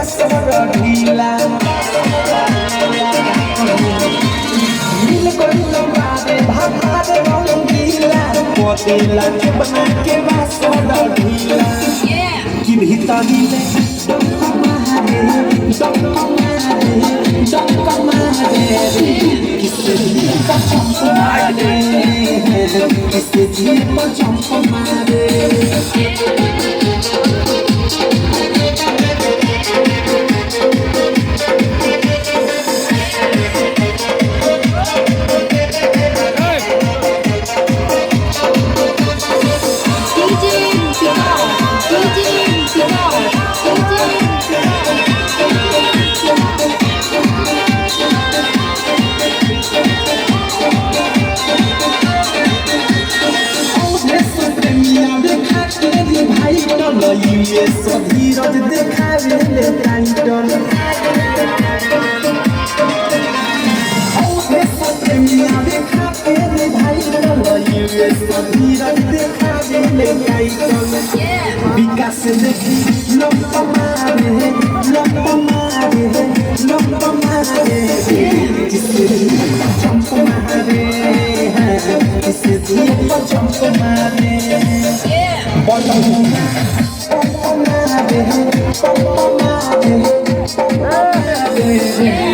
बासर ढीला मिल गइल बारे भाभारे रंगीला पतेला के बना के बासर ढीला कि भीतरी में डंका मारे किसे दिए पर चंप मारे किसे दिए पर चंप मारे ये सधीरज देखावे ले टाइटल औरे सप्रेमिया देखावे ले टाइटल ये सधीरज देखावे ले टाइटल विकास देखी लंप मारे किसे चंप मारे किसे दिए पर चंप मारे Pomade, pomade, pomade, pomade.